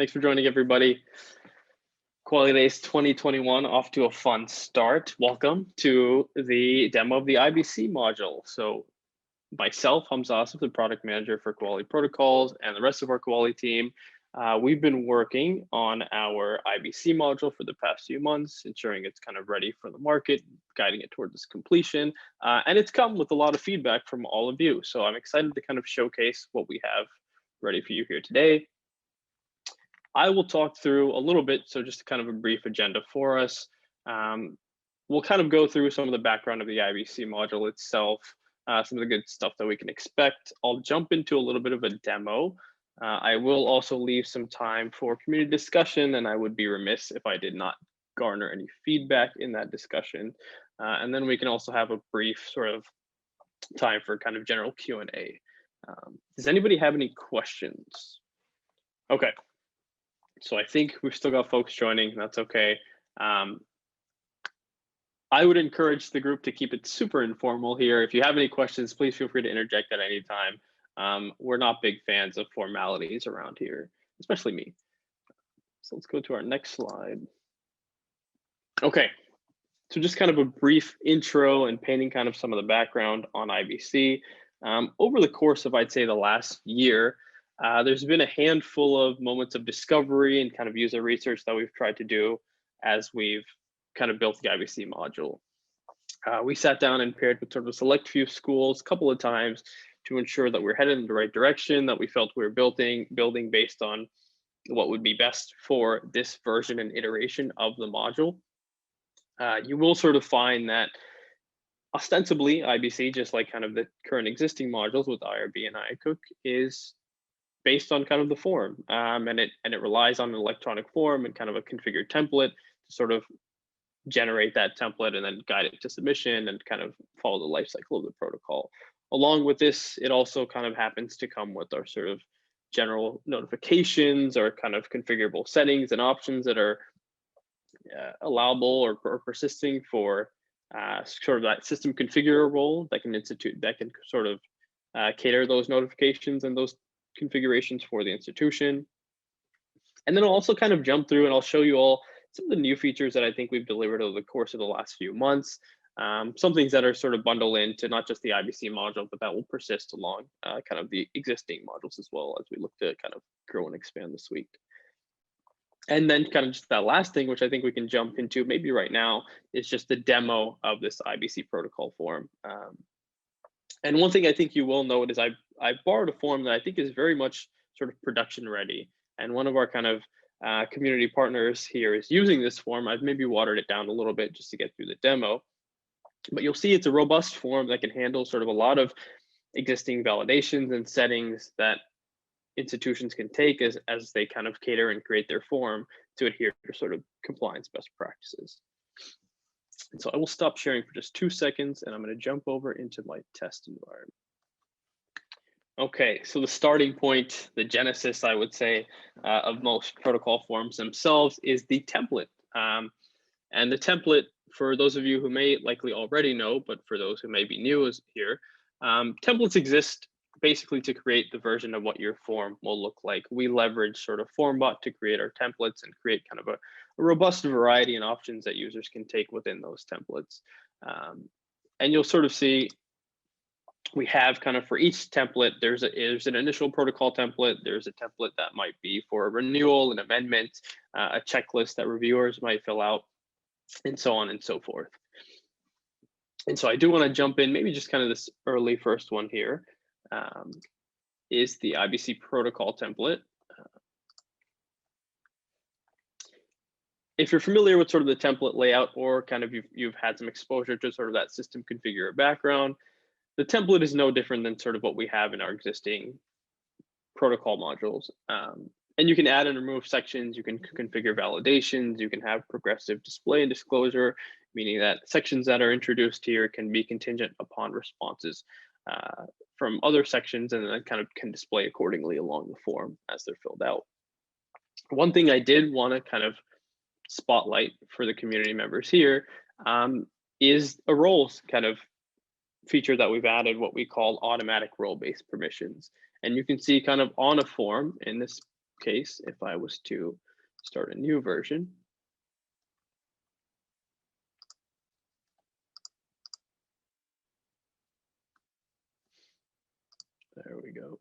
Thanks for joining, everybody. Kuali Days 2021 off to a fun start. Welcome to the demo of the IBC module. So myself, Hamza Asif, the product manager for Kuali Protocols, and the rest of our Kuali team, we've been working on our IBC module for the past few months, ensuring it's kind of ready for the market, guiding it towards its completion. And it's come with a lot of feedback from all of you. So I'm excited to kind of showcase what we have ready for you here today. I will talk through a little bit, so just kind of a brief agenda for us. We'll kind of go through some of the background of the IBC module itself, some of the good stuff that we can expect. I'll jump into a little bit of a demo. I will also leave some time for community discussion, and I would be remiss if I did not garner any feedback in that discussion. And then we can also have a brief sort of time for kind of general Q&A. Does anybody have any questions? Okay. So I think we've still got folks joining. That's okay. I would encourage the group to keep it super informal here. If you have any questions, please feel free to interject at any time. We're not big fans of formalities around here, especially me. So let's go to our next slide. Okay, so just kind of a brief intro and painting kind of some of the background on IBC. Over the course of, I'd say, the last year, there's been a handful of moments of discovery and kind of user research that we've tried to do as we've kind of built the IBC module. We sat down and paired with sort of a select few schools a couple of times to ensure that we're headed in the right direction, that we felt we were building based on what would be best for this version and iteration of the module. You will sort of find that ostensibly IBC, just like kind of the current existing modules with IRB and iCook, is based on kind of the form, and it relies on an electronic form and kind of a configured template to sort of generate that template and then guide it to submission and kind of follow the life cycle of the protocol. Along with this, it also kind of happens to come with our sort of general notifications or kind of configurable settings and options that are allowable or persisting for sort of that system configurer role that can sort of cater those notifications and those configurations for the institution. And then I'll also kind of jump through and I'll show you all some of the new features that I think we've delivered over the course of the last few months. Some things that are sort of bundled into not just the IBC module, but that will persist along kind of the existing modules as well as we look to kind of grow and expand the suite. And then kind of just that last thing, which I think we can jump into maybe right now, is just the demo of this IBC protocol form. And one thing I think you will note is I borrowed a form that I think is very much sort of production ready. And one of our kind of community partners here is using this form. I've maybe watered it down a little bit just to get through the demo. But you'll see it's a robust form that can handle sort of a lot of existing validations and settings that institutions can take as they kind of cater and create their form to adhere to sort of compliance best practices. And so I will stop sharing for just 2 seconds and I'm going to jump over into my test environment. Okay, so the starting point, the genesis, I would say, of most protocol forms themselves is the template. And the template, for those of you who may likely already know, but for those who may be new here, templates exist basically to create the version of what your form will look like. We leverage sort of FormBot to create our templates and create kind of a robust variety and options that users can take within those templates. And you'll sort of see we have kind of for each template, there's an initial protocol template, there's a template that might be for a renewal, an amendment, a checklist that reviewers might fill out, and so on and so forth. And so I do want to jump in, maybe just kind of this early first one here, is the IBC protocol template. If you're familiar with sort of the template layout or kind of you've had some exposure to sort of that system configurer background, the template is no different than sort of what we have in our existing protocol modules. And you can add and remove sections, you can configure validations, you can have progressive display and disclosure, meaning that sections that are introduced here can be contingent upon responses from other sections and then kind of can display accordingly along the form as they're filled out. One thing I did want to kind of spotlight for the community members here is a roles kind of feature that we've added, what we call automatic role-based permissions. And you can see kind of on a form in this case, if I was to start a new version, there we go.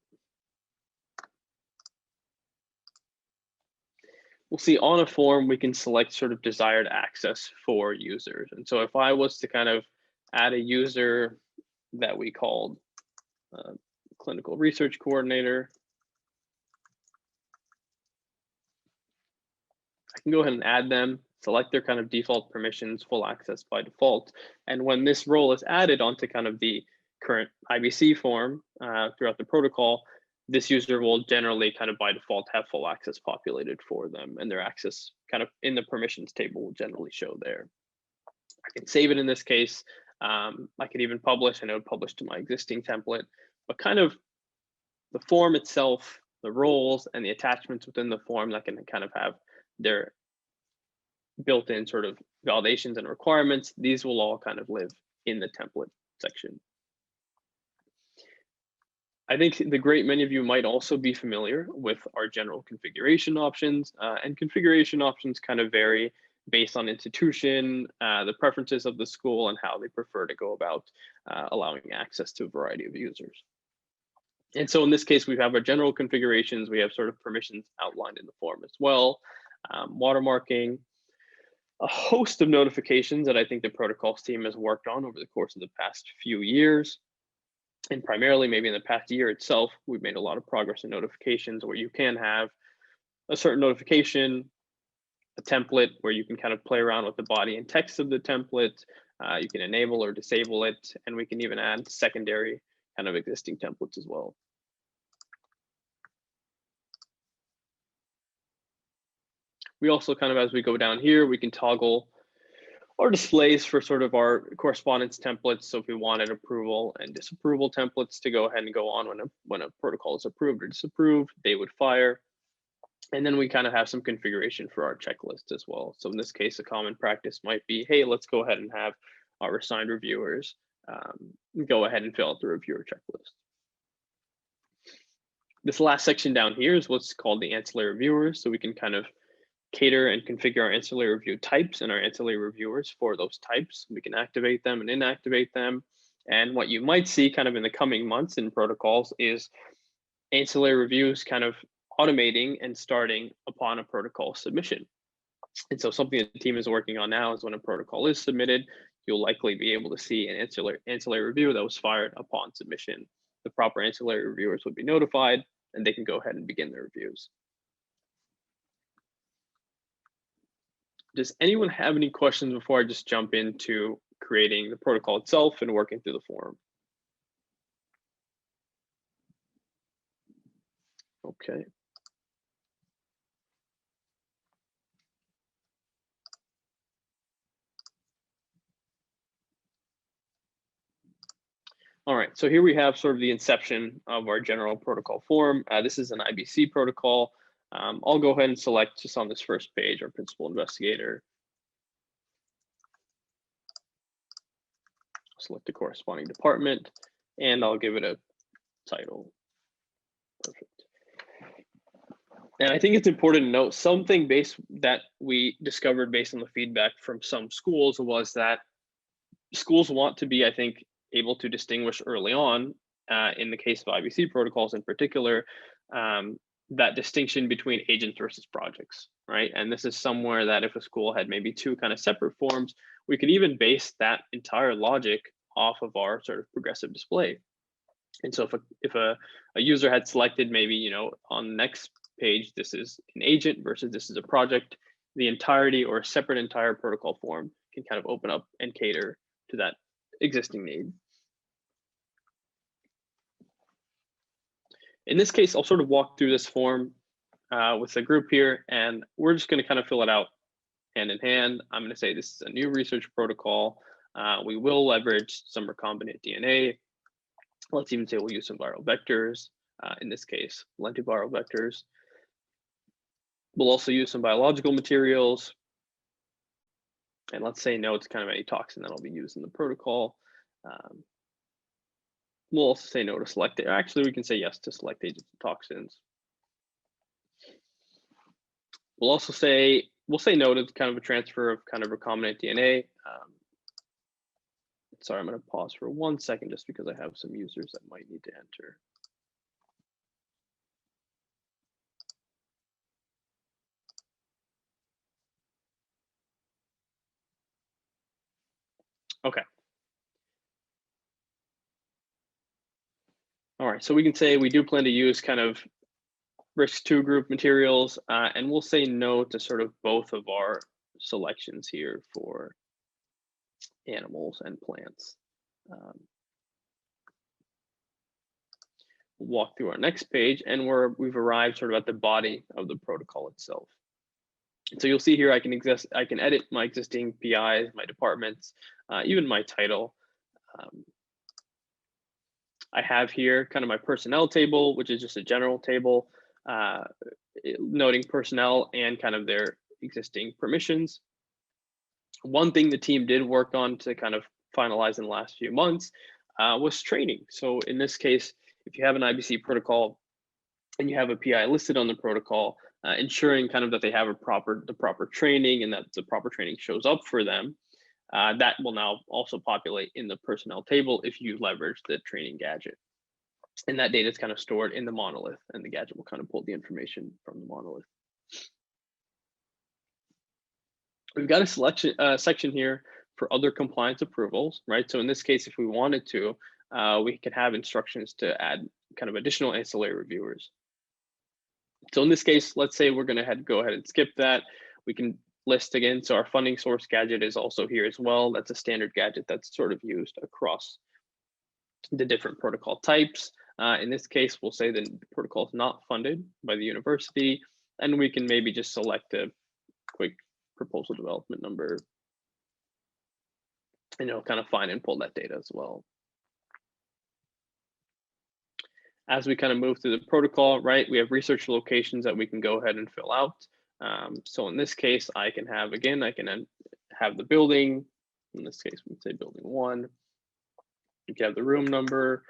We'll see on a form, we can select sort of desired access for users. And so if I was to kind of add a user that we called clinical research coordinator, I can go ahead and add them, select their kind of default permissions, full access by default. And when this role is added onto kind of the current IBC form throughout the protocol, this user will generally kind of by default have full access populated for them, and their access kind of in the permissions table will generally show there. I can save it in this case. I could even publish, and it would publish to my existing template, but kind of the form itself, the roles and the attachments within the form that can kind of have their built-in sort of validations and requirements, these will all kind of live in the template section. I think the great many of you might also be familiar with our general configuration options, and configuration options kind of vary based on institution, the preferences of the school, and how they prefer to go about allowing access to a variety of users. And so in this case, we have our general configurations, we have sort of permissions outlined in the form as well, watermarking, a host of notifications that I think the protocols team has worked on over the course of the past few years. And primarily maybe in the past year itself, we've made a lot of progress in notifications where you can have a certain notification, a template where you can kind of play around with the body and text of the template. You can enable or disable it, and we can even add secondary kind of existing templates as well. We also kind of, as we go down here, we can toggle our displays for sort of our correspondence templates. So if we wanted approval and disapproval templates to go ahead and go on when a protocol is approved or disapproved, they would fire. And then we kind of have some configuration for our checklist as well. So in this case, a common practice might be, hey, let's go ahead and have our assigned reviewers go ahead and fill out the reviewer checklist. This last section down here is what's called the ancillary reviewers. So we can kind of cater and configure our ancillary review types and our ancillary reviewers for those types. We can activate them and inactivate them. And what you might see kind of in the coming months in protocols is ancillary reviews kind of automating and starting upon a protocol submission. And so something that the team is working on now is when a protocol is submitted, you'll likely be able to see an ancillary review that was fired upon submission. The proper ancillary reviewers would be notified, and they can go ahead and begin their reviews. Does anyone have any questions before I just jump into creating the protocol itself and working through the form? Okay. All right, so here we have sort of the inception of our general protocol form. This is an IBC protocol. I'll go ahead and select just on this first page, our principal investigator. Select the corresponding department, and I'll give it a title. Perfect. And I think it's important to note something that we discovered based on the feedback from some schools was that schools want to be, I think, able to distinguish early on, in the case of IBC protocols in particular, that distinction between agents versus projects, right? And this is somewhere that if a school had maybe two kind of separate forms, we could even base that entire logic off of our sort of progressive display. And so if a user had selected maybe, you know, on the next page, this is an agent versus this is a project, the entirety or a separate entire protocol form can kind of open up and cater to that existing need. In this case, I'll sort of walk through this form with the group here, and we're just going to kind of fill it out hand in hand. I'm going to say this is a new research protocol. We will leverage some recombinant DNA. Let's even say we'll use some viral vectors. In this case, lentiviral vectors. We'll also use some biological materials. And let's say no to kind of any toxin that'll be used in the protocol. We'll also say no to select it. Actually, we can say yes to select agents and toxins. We'll also say, we'll say no to kind of a transfer of kind of recombinant DNA. Sorry, I'm going to pause for 1 second just because I have some users that might need to enter. Okay. All right, so we can say we do plan to use kind of risk 2 group materials, and we'll say no to sort of both of our selections here for animals and plants. Walk through our next page, and we've arrived sort of at the body of the protocol itself. So you'll see here I can edit my existing PIs, my departments, even my title. I have here kind of my personnel table, which is just a general table, noting personnel and kind of their existing permissions. One thing the team did work on to kind of finalize in the last few months was training. So in this case, if you have an IBC protocol and you have a PI listed on the protocol, ensuring kind of that they have the proper training and that the proper training shows up for them, that will now also populate in the personnel table if you leverage the training gadget. And that data is kind of stored in the monolith, and the gadget will kind of pull the information from the monolith. We've got a section here for other compliance approvals, right? So in this case, if we wanted to, we could have instructions to add kind of additional ancillary reviewers. So in this case, let's say we're going to go ahead and skip that. We can list again. So our funding source gadget is also here as well. That's a standard gadget that's sort of used across the different protocol types. In this case, we'll say that the protocol is not funded by the university, and we can maybe just select a quick proposal development number, and it'll kind of find and pull that data as well. As we kind of move through the protocol, right, we have research locations that we can go ahead and fill out. So in this case, I can have, again, I can have the building. In this case, we can say building 1. You can have the room number.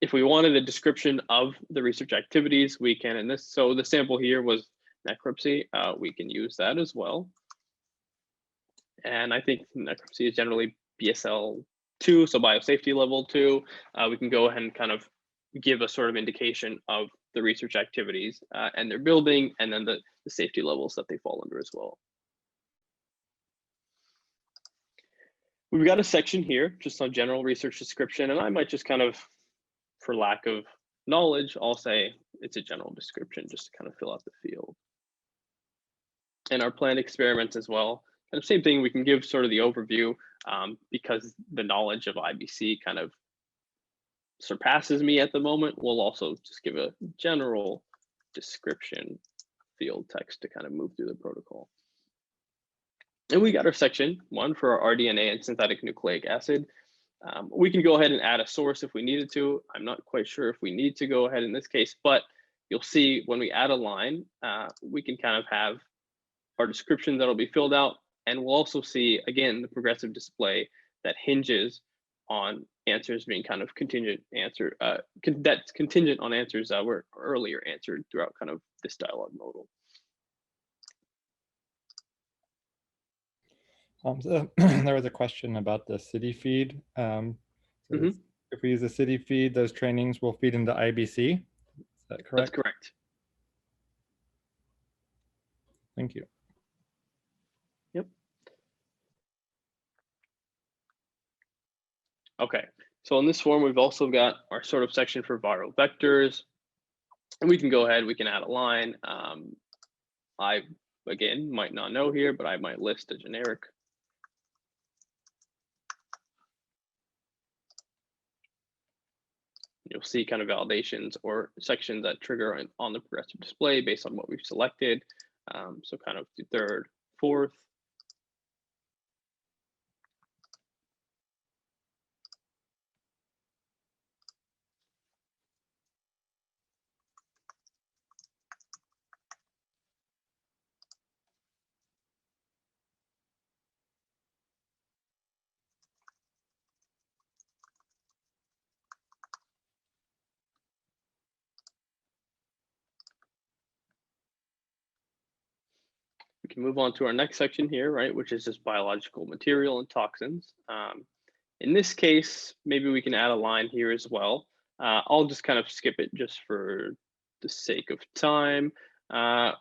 If we wanted a description of the research activities, we can, in this, so the sample here was necropsy, we can use that as well. And I think necropsy is generally BSL 2, so biosafety level 2. We can go ahead and kind of give a sort of indication of the research activities and their building, and then the safety levels that they fall under as well. We've got a section here just on general research description, and I might just kind of, for lack of knowledge, I'll say it's a general description just to kind of fill out the field. And our planned experiments as well. And the same thing, we can give sort of the overview because the knowledge of IBC kind of surpasses me at the moment. We'll also just give a general description field text to kind of move through the protocol. And we got our section 1 for our rDNA and synthetic nucleic acid. We can go ahead and add a source if we needed to. I'm not quite sure if we need to go ahead in this case, but you'll see when we add a line, we can kind of have our description that'll be filled out. And we'll also see, again, the progressive display that hinges on answers being kind of contingent answer, that's contingent on answers that were earlier answered throughout kind of this dialog modal. So there was a question about the city feed. If we use a city feed, those trainings will feed into IBC. Is that correct? That's correct. Thank you. Yep. Okay, so in this form, we've also got our sort of section for viral vectors. And we can go ahead, we can add a line. I, again, might not know here, but I might list a generic. You'll see kind of validations or sections that trigger on the progressive display based on what we've selected. So kind of the 3rd, 4th. We can move on to our next section here, right, which is just biological material and toxins. In this case, maybe we can add a line here as well. I'll just kind of skip it just for the sake of time.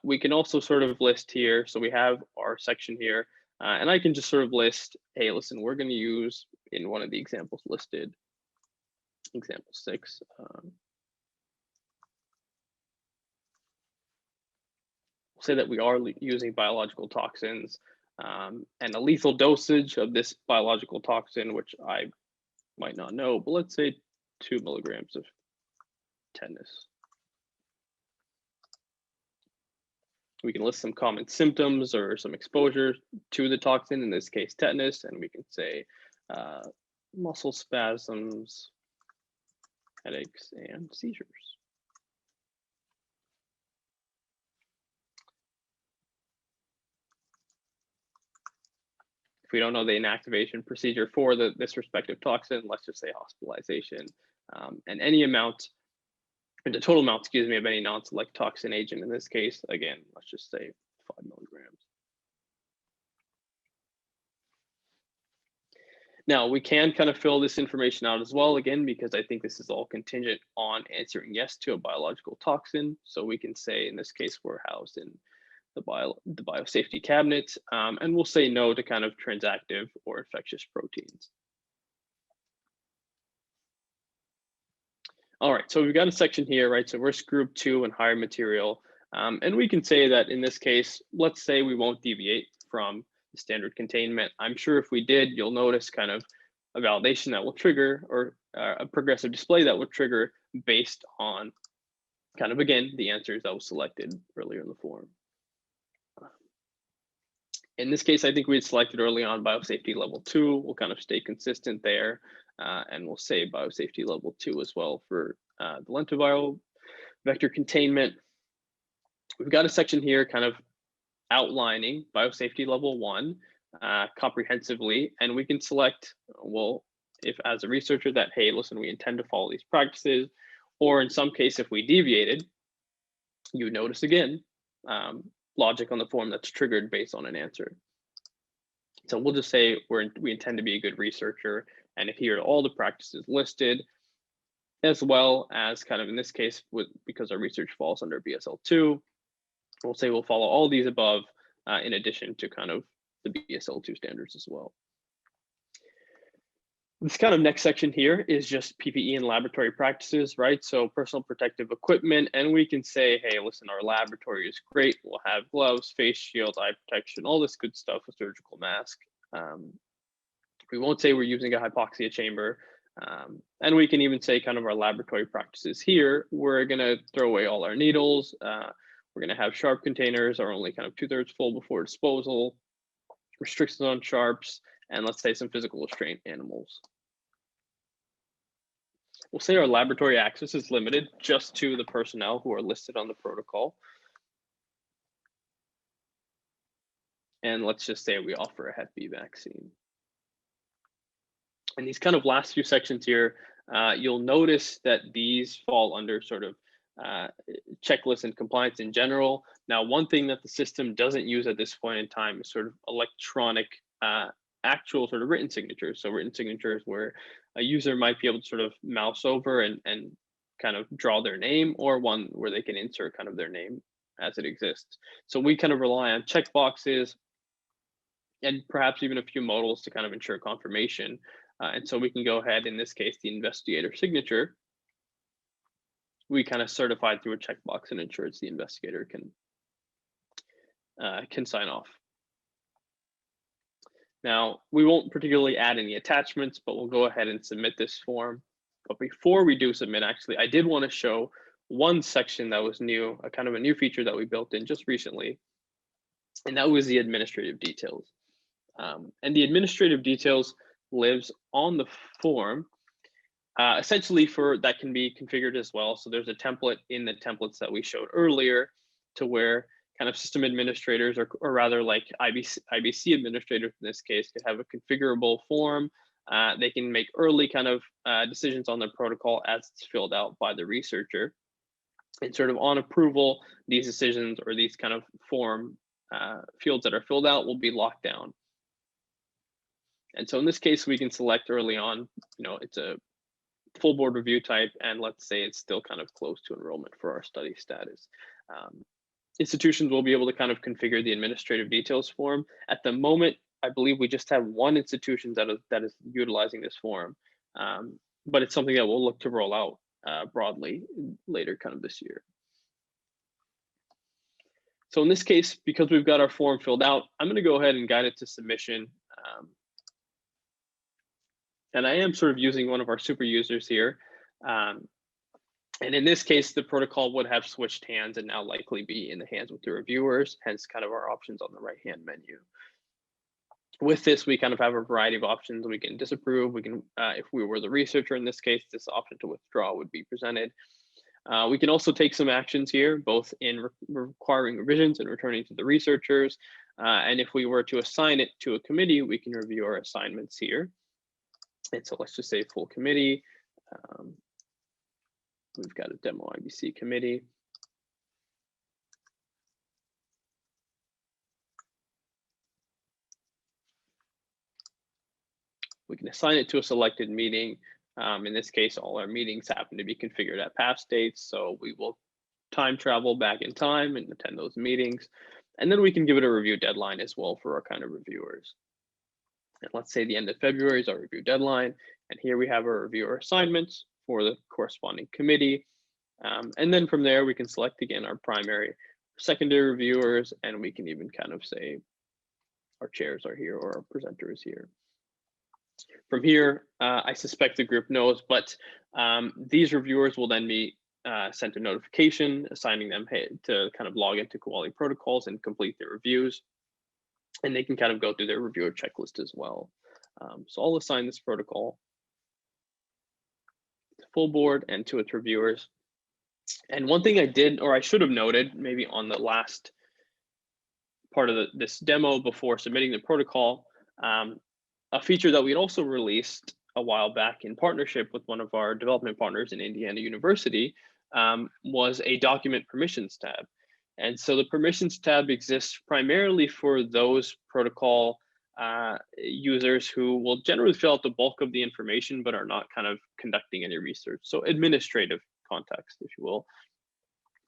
We can also sort of list here. So we have our section here, and I can just sort of list, hey, listen, we're going to use in one of the examples listed, example 6. Say that we are using biological toxins and a lethal dosage of this biological toxin, which I might not know, but let's say 2 milligrams of tetanus. We can list some common symptoms or some exposure to the toxin, in this case tetanus, and we can say muscle spasms, headaches, and seizures. If we don't know the inactivation procedure for this respective toxin, let's just say hospitalization and any amount, the total amount, excuse me, of any non-select toxin agent in this case, again, let's just say 5 milligrams. Now, we can kind of fill this information out as well, again, because I think this is all contingent on answering yes to a biological toxin. So we can say, in this case, we're housed in the biosafety cabinet, and we'll say no to kind of transactive or infectious proteins. All right, so we've got a section here, right? So risk group 2 and higher material. And we can say that in this case, let's say we won't deviate from the standard containment. I'm sure if we did, you'll notice kind of a validation that will trigger, or a progressive display that would trigger based on kind of, again, the answers that was selected earlier in the form. In this case, I think we had selected early on biosafety level 2. We'll kind of stay consistent there, and we'll say biosafety level 2 as well for the lentiviral vector containment. We've got a section here kind of outlining biosafety level 1 comprehensively, and we can select, well, if as a researcher that, hey, listen, we intend to follow these practices, or in some case, if we deviated, you notice again, logic on the form that's triggered based on an answer. So we'll just say we intend to be a good researcher and adhere to all the practices listed, as well as kind of in this case, because our research falls under BSL2, we'll say we'll follow all these above in addition to kind of the BSL2 standards as well. This kind of next section here is just PPE and laboratory practices, right? So personal protective equipment, and we can say, hey, listen, our laboratory is great. We'll have gloves, face shields, eye protection, all this good stuff, a surgical mask. We won't say we're using a hypoxia chamber. And we can even say kind of our laboratory practices here. We're gonna throw away all our needles. We're gonna have sharp containers are only kind of 2/3 full before disposal, restrictions on sharps, and let's say some physical restraint animals. We'll say our laboratory access is limited just to the personnel who are listed on the protocol. And let's just say we offer a Hep B vaccine. And these kind of last few sections here, you'll notice that these fall under sort of checklist and compliance in general. Now, one thing that the system doesn't use at this point in time is sort of electronic actual sort of written signatures. So written signatures where a user might be able to sort of mouse over and kind of draw their name, or one where they can insert kind of their name as it exists. So we kind of rely on checkboxes and perhaps even a few modals to kind of ensure confirmation. And so we can go ahead, in this case, the investigator signature, we kind of certify through a checkbox and ensures the investigator can sign off. Now, we won't particularly add any attachments, but we'll go ahead and submit this form. But before we do submit, actually, I did want to show one section that was new, a kind of a new feature that we built in just recently, and that was the administrative details. And the administrative details lives on the form, essentially that can be configured as well. So there's a template in the templates that we showed earlier to where kind of system administrators, or rather like IBC administrators in this case, could have a configurable form. They can make early kind of decisions on the protocol as it's filled out by the researcher. And sort of on approval, these decisions or these kind of form fields that are filled out will be locked down. And so in this case, we can select early on, it's a full board review type, and let's say it's still kind of close to enrollment for our study status. Institutions will be able to kind of configure the administrative details form. At the moment, I believe we just have one institution that is utilizing this form, but it's something that we'll look to roll out broadly later kind of this year. So in this case, because we've got our form filled out, I'm going to go ahead and guide it to submission. And I am sort of using one of our super users here. And in this case, the protocol would have switched hands and now likely be in the hands with the reviewers, hence kind of our options on the right-hand menu. With this, we kind of have a variety of options. We can disapprove. We can, if we were the researcher in this case, this option to withdraw would be presented. We can also take some actions here, both in requiring revisions and returning to the researchers. And if we were to assign it to a committee, we can review our assignments here. And so let's just say full committee. We've got a demo IBC committee. We can assign it to a selected meeting. In this case, all our meetings happen to be configured at past dates, so we will time travel back in time and attend those meetings. And then we can give it a review deadline as well for our kind of reviewers. And let's say the end of February is our review deadline. And here we have our reviewer assignments for the corresponding committee. And then from there, we can select again our primary, secondary reviewers, and we can even kind of say our chairs are here or our presenter is here. From here, I suspect the group knows, but these reviewers will then be sent a notification assigning them to kind of log into Kuali Protocols and complete their reviews. And they can kind of go through their reviewer checklist as well. So I'll assign this protocol to full board and to its reviewers. And one thing I did, or I should have noted, maybe on the last part of this demo before submitting the protocol, a feature that we'd also released a while back in partnership with one of our development partners in Indiana University was a document permissions tab. And so the permissions tab exists primarily for those protocol users who will generally fill out the bulk of the information, but are not kind of conducting any research. So administrative context, if you will.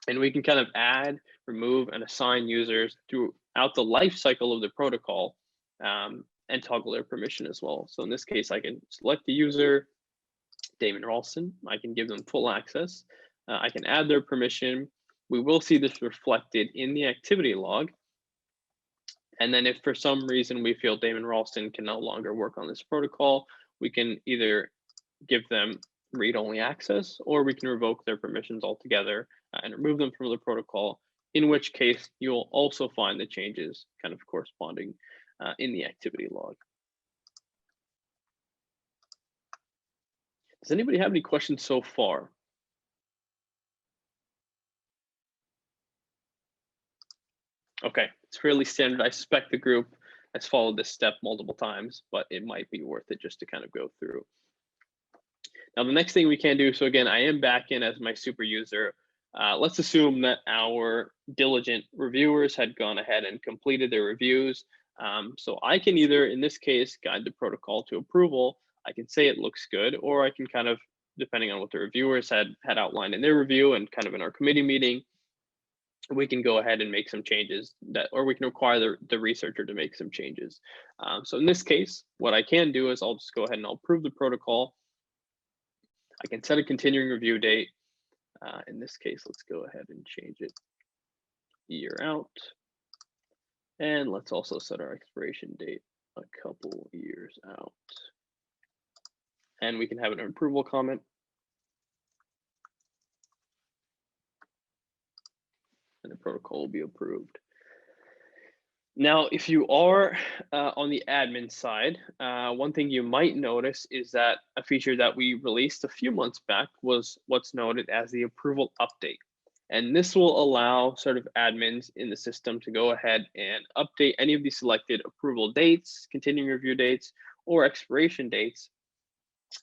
And we can kind of add, remove, and assign users throughout the life cycle of the protocol and toggle their permission as well. So in this case, I can select the user, Damon Ralston. I can give them full access. I can add their permission. We will see this reflected in the activity log. And then if for some reason we feel Damon Ralston can no longer work on this protocol, we can either give them read-only access, or we can revoke their permissions altogether and remove them from the protocol, in which case you'll also find the changes kind of corresponding in the activity log. Does anybody have any questions so far? Okay, it's fairly standard. I suspect the group has followed this step multiple times, but it might be worth it just to kind of go through. Now, the next thing we can do, so again, I am back in as my super user. Let's assume that our diligent reviewers had gone ahead and completed their reviews. So I can either, in this case, guide the protocol to approval. I can say it looks good, or I can kind of, depending on what the reviewers had outlined in their review and kind of in our committee meeting, we can go ahead and make some changes or we can require the researcher to make some changes. So in this case, what I can do is I'll just go ahead and I'll approve the protocol. I can set a continuing review date. In this case, let's go ahead and change it year out. And let's also set our expiration date a couple years out. And we can have an approval comment. And the protocol will be approved. Now, if you are on the admin side, one thing you might notice is that a feature that we released a few months back was what's noted as the approval update. And this will allow sort of admins in the system to go ahead and update any of the selected approval dates, continuing review dates, or expiration dates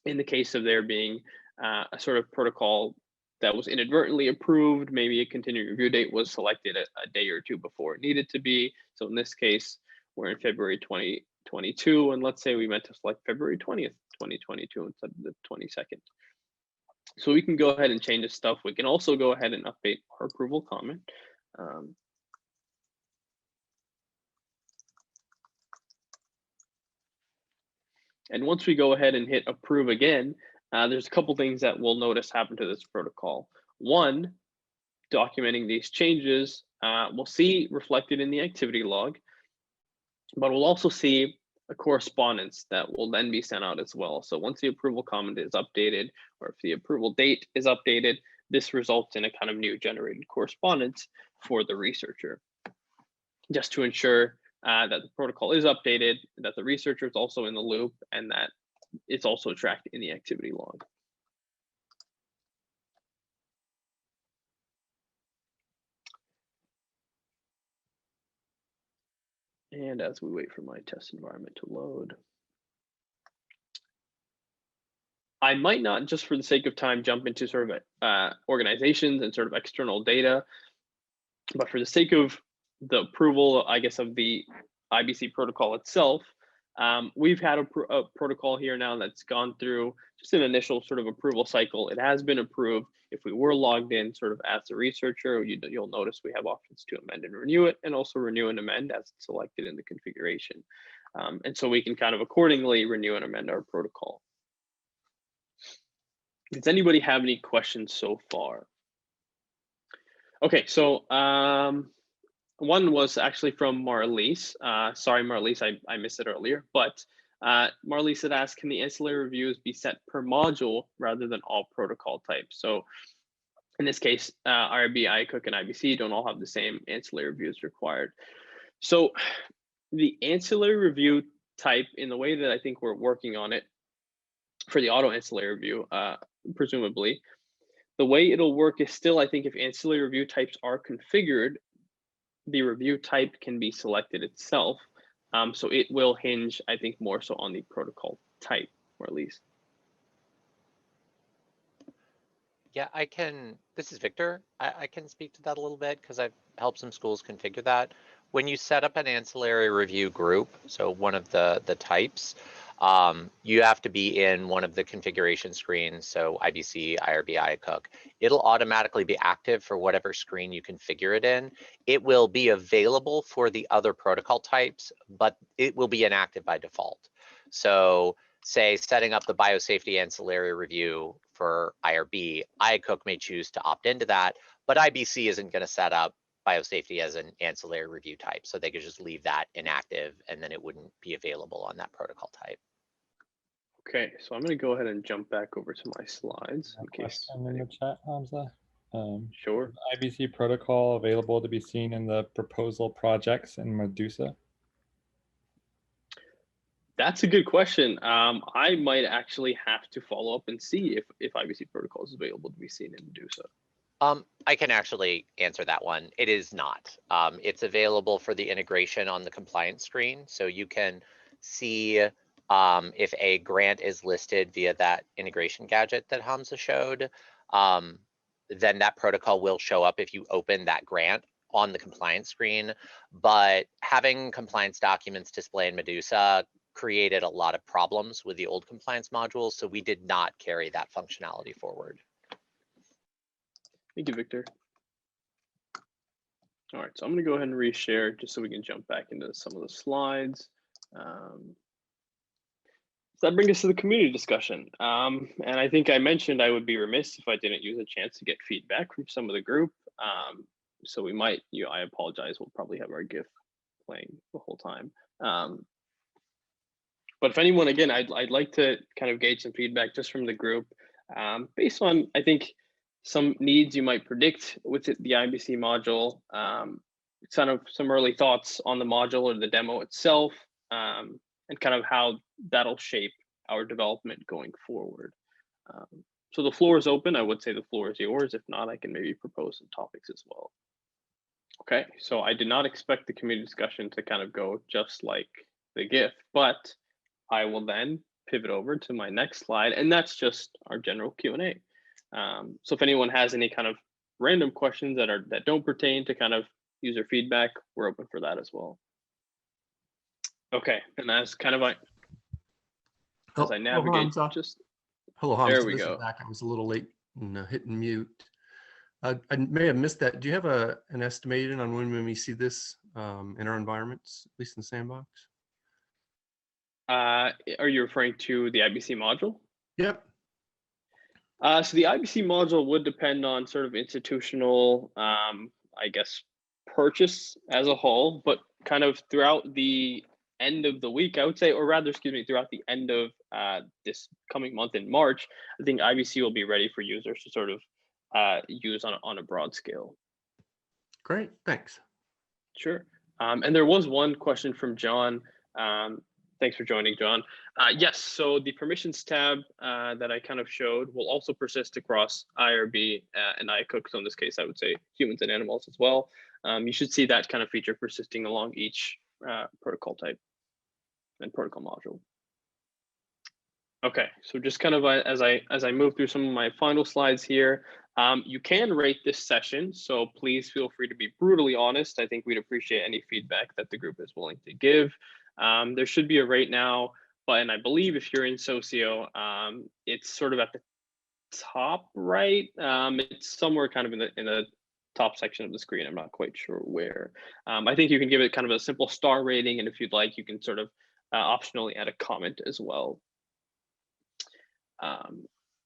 in the case of there being a sort of protocol that was inadvertently approved. Maybe a continuing review date was selected a day or two before it needed to be. So in this case, we're in February 2022, and let's say we meant to select February 20th, 2022 instead of the 22nd. So we can go ahead and change this stuff. We can also go ahead and update our approval comment. And once we go ahead and hit approve again, there's a couple things that we'll notice happen to this protocol. One, documenting these changes, we'll see reflected in the activity log, but we'll also see a correspondence that will then be sent out as well. So once the approval comment is updated, or if the approval date is updated, this results in a kind of new generated correspondence for the researcher, just to ensure that the protocol is updated, that the researcher is also in the loop, and that it's also tracked in the activity log. And as we wait for my test environment to load, I might not, just for the sake of time, jump into sort of organizations and sort of external data, but for the sake of the approval, I guess, of the IBC protocol itself, we've had a protocol here now that's gone through just an initial sort of approval cycle. It has been approved. If we were logged in sort of as a researcher, you'll notice we have options to amend and renew it, and also renew and amend as it's selected in the configuration. And so we can kind of accordingly renew and amend our protocol. Does anybody have any questions so far? Okay, so one was actually from Marlise. Sorry, Marlise, I missed it earlier, but Marlise had asked, can the ancillary reviews be set per module rather than all protocol types? So in this case, IRB, ICOOK, and IBC don't all have the same ancillary reviews required. So the ancillary review type, in the way that I think we're working on it for the auto ancillary review, presumably, the way it'll work is still, I think, if ancillary review types are configured, the review type can be selected itself. So it will hinge, I think, more so on the protocol type, or at least. Yeah, I can, this is Victor. I can speak to that a little bit because I've helped some schools configure that. When you set up an ancillary review group, so one of the types, you have to be in one of the configuration screens, so IBC, IRB, ICOOK. It'll automatically be active for whatever screen you configure it in. It will be available for the other protocol types, but it will be inactive by default. So say setting up the biosafety ancillary review for IRB, ICOOK may choose to opt into that, but IBC isn't going to set up biosafety as an ancillary review type. So they could just leave that inactive and then it wouldn't be available on that protocol type. Okay, so I'm going to go ahead and jump back over to my slides. In case in the chat, Hamza. Sure. IBC protocol available to be seen in the proposal projects in Medusa? That's a good question. I might actually have to follow up and see if IBC protocol is available to be seen in Medusa. I can actually answer that one. It is not. It's available for the integration on the compliance screen. So you can see if a grant is listed via that integration gadget that Hamza showed, then that protocol will show up if you open that grant on the compliance screen. But having compliance documents display in Medusa created a lot of problems with the old compliance modules. So we did not carry that functionality forward. Thank you, Victor. All right, so I'm going to go ahead and reshare just so we can jump back into some of the slides. So that brings us to the community discussion. And I think I mentioned I would be remiss if I didn't use a chance to get feedback from some of the group. So we might, I apologize, we'll probably have our GIF playing the whole time. But if anyone, again, I'd like to kind of gauge some feedback just from the group based on, I think, some needs you might predict with the IBC module, kind of some early thoughts on the module or the demo itself, and kind of how that'll shape our development going forward. So the floor is open. I would say the floor is yours. If not, I can maybe propose some topics as well. Okay, so I did not expect the community discussion to kind of go just like the GIF, but I will then pivot over to my next slide, and that's just our general Q&A. So if anyone has any kind of random questions that don't pertain to kind of user feedback, we're open for that as well. Okay, and as kind of as I navigate, just hello, Hans. there we This go. is back. I was a little late in hitting mute. I may have missed that. Do you have an estimation on when we see this in our environments, at least in the sandbox? Are you referring to the IBC module? Yep. So the IBC module would depend on sort of institutional, I guess, purchase as a whole, but kind of throughout the end of the week, I would say, or rather, excuse me, throughout the end of this coming month in March, I think IBC will be ready for users to sort of use on a broad scale. Great, thanks. Sure. And there was one question from John. Thanks for joining, John. Yes, so the permissions tab that I kind of showed will also persist across IRB and iCook. So in this case, I would say humans and animals as well. You should see that kind of feature persisting along each protocol type and protocol module. Okay, so just kind of as I move through some of my final slides here, you can rate this session, so please feel free to be brutally honest. I think we'd appreciate any feedback that the group is willing to give. There should be a rate now, and I believe if you're in socio, it's sort of at the top right. It's somewhere kind of in the top section of the screen. I'm not quite sure where. I think you can give it kind of a simple star rating, and if you'd like, you can sort of optionally add a comment as well.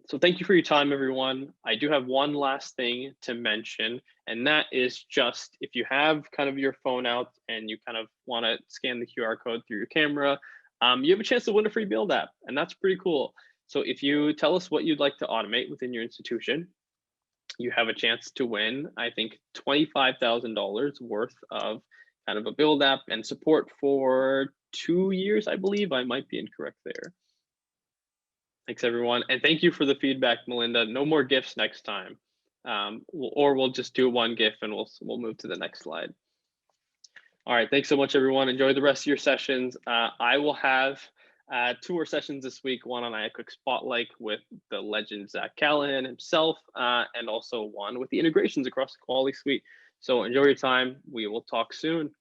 So thank you for your time, everyone. I do have one last thing to mention, and that is just if you have kind of your phone out and you kind of want to scan the QR code through your camera, you have a chance to win a free Build app, and that's pretty cool. So if you tell us what you'd like to automate within your institution, you have a chance to win, I think, $25,000 worth of kind of a Build app and support for 2 years, I believe. I might be incorrect there. Thanks, everyone. And thank you for the feedback, Melinda. No more GIFs next time. We'll just do one GIF and we'll move to the next slide. All right, thanks so much, everyone. Enjoy the rest of your sessions. I will have 2 more sessions this week, one on iCook Spotlight with the legend Zach Callahan himself, and also one with the integrations across the Kuali suite. So enjoy your time. We will talk soon.